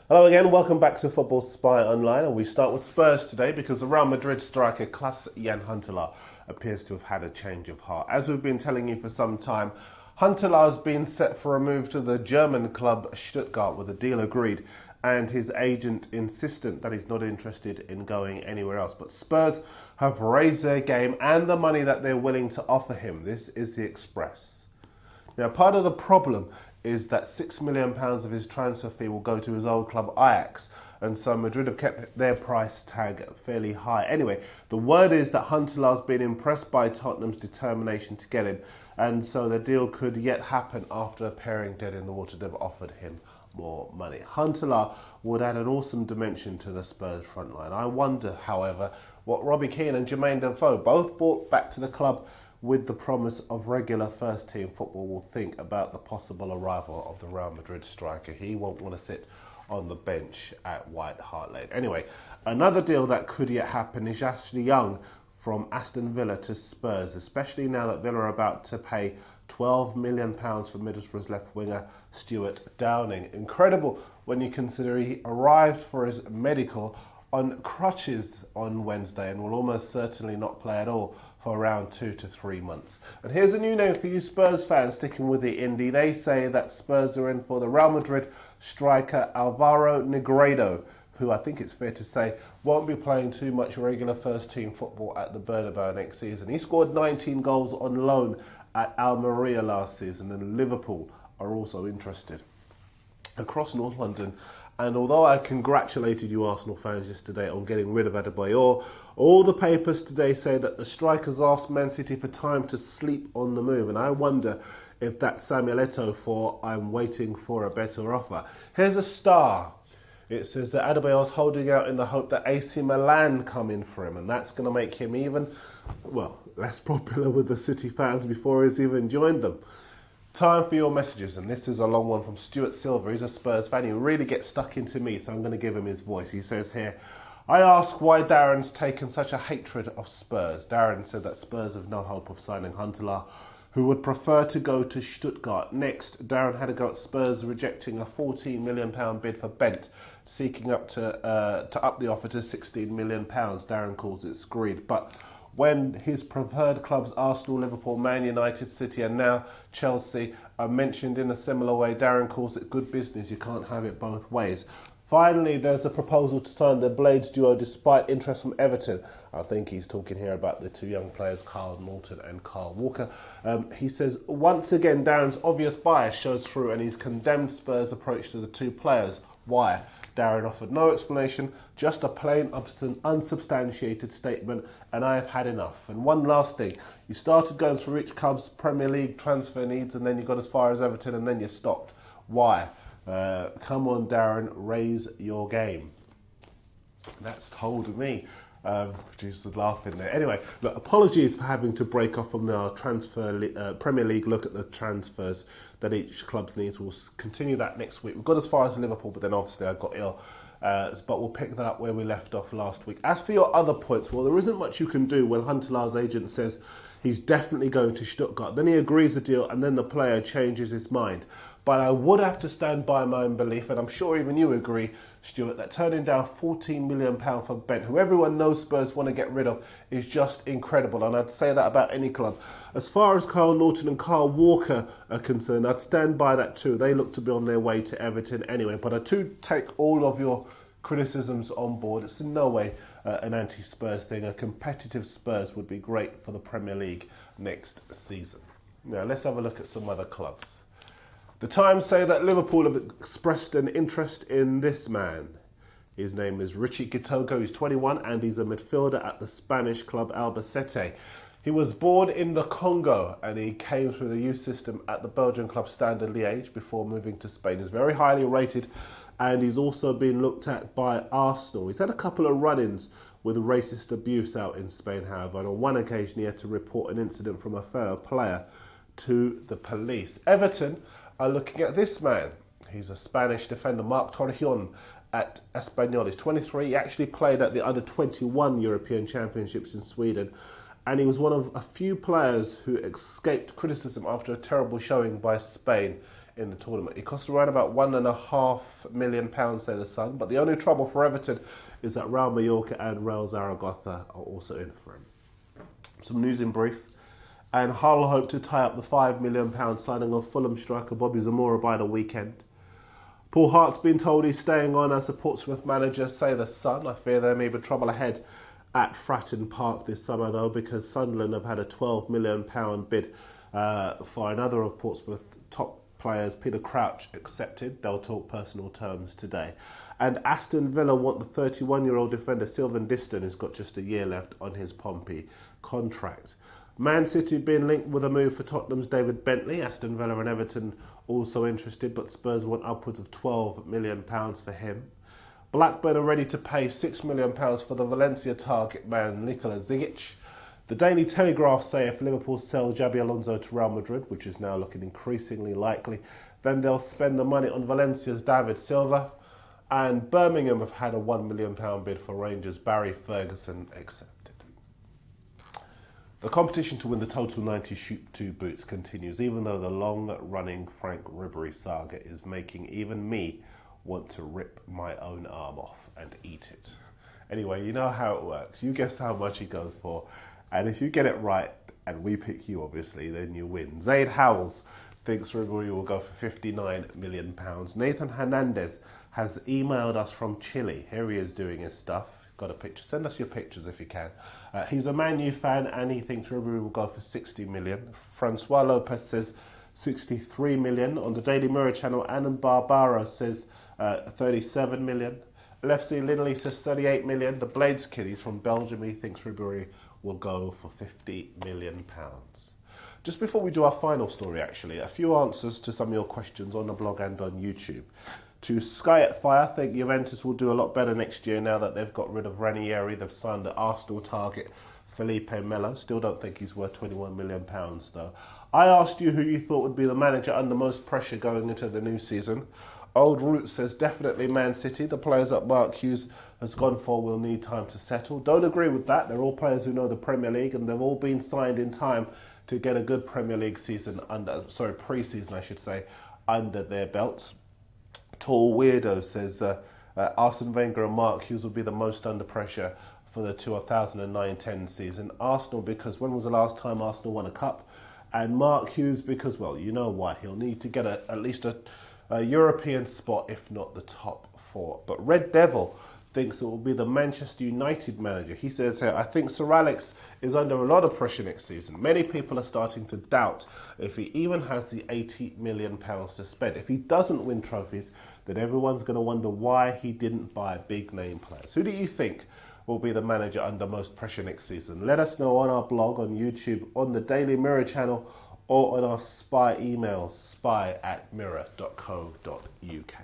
Hello again, welcome back to Football Spy Online, and we start with Spurs today because the Real Madrid striker Klaas-Jan Huntelaar appears to have had a change of heart. As we've been telling you for some time, Huntelaar's been set for a move to the German club Stuttgart with a deal agreed, and his agent insistent that he's not interested in going anywhere else. But Spurs have raised their game and the money that they're willing to offer him. This is the Express. Now, part of the problem is that £6 million of his transfer fee will go to his old club Ajax, and so Madrid have kept their price tag fairly high. Anyway, the word is that Huntelaar's been impressed by Tottenham's determination to get him, and so the deal could yet happen after appearing dead in the water. They've offered him more money. Huntelaar would add an awesome dimension to the Spurs front line. I wonder, however, what Robbie Keane and Jermaine Defoe, both brought back to the club with the promise of regular first-team football, will think about the possible arrival of the Real Madrid striker. He won't want to sit on the bench at White Hart Lane. Anyway, another deal that could yet happen is Ashley Young from Aston Villa to Spurs, especially now that Villa are about to pay £12 million for Middlesbrough's left winger Stuart Downing. Incredible when you consider he arrived for his medical on crutches on Wednesday and will almost certainly not play at all for around 2 to 3 months. And here's a new name for you Spurs fans sticking with the indie. They say that Spurs are in for the Real Madrid striker Alvaro Negredo, who I think it's fair to say won't be playing too much regular first-team football at the Bernabeu next season. He scored 19 goals on loan at Almeria last season, and Liverpool are also interested. Across North London, and although I congratulated you Arsenal fans yesterday on getting rid of Adebayor, all the papers today say that the strikers asked Man City for time to sleep on the move, and I wonder if that's Samuel Eto'o for I'm waiting for a better offer. Here's a star. It says that Adebayor's holding out in the hope that AC Milan come in for him, and that's going to make him even, less popular with the City fans before he's even joined them. Time for your messages, and this is a long one from Stuart Silver. He's a Spurs fan. He really gets stuck into me, so I'm going to give him his voice. He says here, I ask why Darren's taken such a hatred of Spurs. Darren said that Spurs have no hope of signing Huntelaar, who would prefer to go to Stuttgart. Next, Darren had a go at Spurs rejecting a £14 million bid for Bent, seeking to up the offer to £16 million. Darren calls it greed. But when his preferred clubs Arsenal, Liverpool, Man United, City and now Chelsea are mentioned in a similar way, Darren calls it good business. You can't have it both ways. Finally, there's a proposal to sign the Blades duo despite interest from Everton. I think he's talking here about the two young players, Kyle Naughton and Kyle Walker. He says, once again, Darren's obvious bias shows through and he's condemned Spurs' approach to the two players. Why? Darren offered no explanation, just a plain, unsubstantiated statement, and I have had enough. And one last thing, you started going through each club's Premier League transfer needs and then you got as far as Everton and then you stopped. Why? Come on, Darren, raise your game. That's told me. Producer laughing there. Anyway, look, apologies for having to break off from our Premier League look at the transfers that each club needs. We'll continue that next week. We've got as far as Liverpool, but then obviously I got ill. But we'll pick that up where we left off last week. As for your other points, well, there isn't much you can do when Huntelaar's agent says he's definitely going to Stuttgart. Then he agrees the deal and then the player changes his mind. But I would have to stand by my own belief, and I'm sure even you agree, Stuart, that turning down £14 million for Bent, who everyone knows Spurs want to get rid of, is just incredible. And I'd say that about any club. As far as Kyle Naughton and Kyle Walker are concerned, I'd stand by that too. They look to be on their way to Everton anyway. But I do take all of your criticisms on board. It's in no way an anti-Spurs thing. A competitive Spurs would be great for the Premier League next season. Now, let's have a look at some other clubs. The Times say that Liverpool have expressed an interest in this man. His name is Richie Gitogo. He's 21 and he's a midfielder at the Spanish club Albacete. He was born in the Congo and he came through the youth system at the Belgian club Standard Liège before moving to Spain. He's very highly rated and he's also been looked at by Arsenal. He's had a couple of run-ins with racist abuse out in Spain, however, and on one occasion he had to report an incident from a fellow player to the police. Everton are looking at this man. He's a Spanish defender, Marc Torrejon, at Espanyol. He's 23. He actually played at the Under-21 European Championships in Sweden, and he was one of a few players who escaped criticism after a terrible showing by Spain in the tournament. It costs around about £1.5 million, say the Sun. But the only trouble for Everton is that Real Mallorca and Real Zaragoza are also in for him. Some news in brief. And Hull hope to tie up the £5 million signing of Fulham striker Bobby Zamora by the weekend. Paul Hart's been told he's staying on as a Portsmouth manager, say the Sun. I fear there may be trouble ahead at Fratton Park this summer, though, because Sunderland have had a £12 million bid for another of Portsmouth's top players, Peter Crouch, accepted. They'll talk personal terms today. And Aston Villa want the 31-year-old defender Sylvain Distin, who's got just a year left on his Pompey contract. Man City being linked with a move for Tottenham's David Bentley. Aston Villa and Everton also interested, but Spurs want upwards of £12 million for him. Blackburn are ready to pay £6 million for the Valencia target man Nikola Zigic. The Daily Telegraph say if Liverpool sell Xabi Alonso to Real Madrid, which is now looking increasingly likely, then they'll spend the money on Valencia's David Silva. And Birmingham have had a £1 million bid for Rangers' Barry Ferguson accepted. The competition to win the Total 90 Shoot 2 boots continues, even though the long-running Frank Ribery saga is making even me want to rip my own arm off and eat it. Anyway, you know how it works. You guess how much he goes for, and if you get it right, and we pick you obviously, then you win. Zaid Howells thinks Ribery will go for £59 million. Nathan Hernandez has emailed us from Chile. Here he is doing his stuff. Got a picture. Send us your pictures if you can. He's a Man U fan and he thinks Ribery will go for 60 million. Francois Lopez says 63 million. On the Daily Mirror channel, Anand Barbaro says 37 million. Lefsey Linley says 38 million. The Blades kid, he's from Belgium, he thinks Ribery will go for £50 million. Just before we do our final story, actually, a few answers to some of your questions on the blog and on YouTube. To Sky at Fire, I think Juventus will do a lot better next year now that they've got rid of Ranieri. They've signed the Arsenal target, Felipe Melo. Still don't think he's worth £21 million, though. I asked you who you thought would be the manager under most pressure going into the new season. Old Root says definitely Man City. The players that Mark Hughes has gone for will need time to settle. Don't agree with that. They're all players who know the Premier League and they've all been signed in time to get a good Premier League season pre-season, I should say, under their belts. Tall Weirdo says Arsene Wenger and Mark Hughes will be the most under pressure for the 2009-10 season. Arsenal, because when was the last time Arsenal won a cup? And Mark Hughes, because, well, you know why. He'll need to get at least a European spot, if not the top four. But Red Devil thinks it will be the Manchester United manager. He says here, I think Sir Alex is under a lot of pressure next season. Many people are starting to doubt if he even has the £80 million to spend. If he doesn't win trophies, then everyone's going to wonder why he didn't buy big name players. Who do you think will be the manager under most pressure next season? Let us know on our blog, on YouTube, on the Daily Mirror channel, or on our spy emails, spy@mirror.co.uk.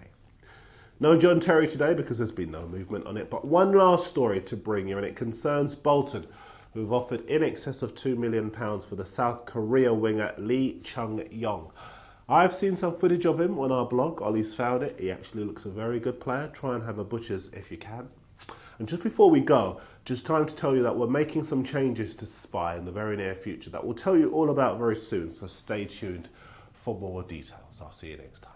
No John Terry today because there's been no movement on it, but one last story to bring you, and it concerns Bolton, who've offered in excess of £2 million for the South Korea winger Lee Chung-yong. I've seen some footage of him on our blog. Ollie's found it. He actually looks a very good player. Try and have a butcher's if you can. And just before we go, just time to tell you that we're making some changes to Spy in the very near future that we'll tell you all about very soon, so stay tuned for more details. I'll see you next time.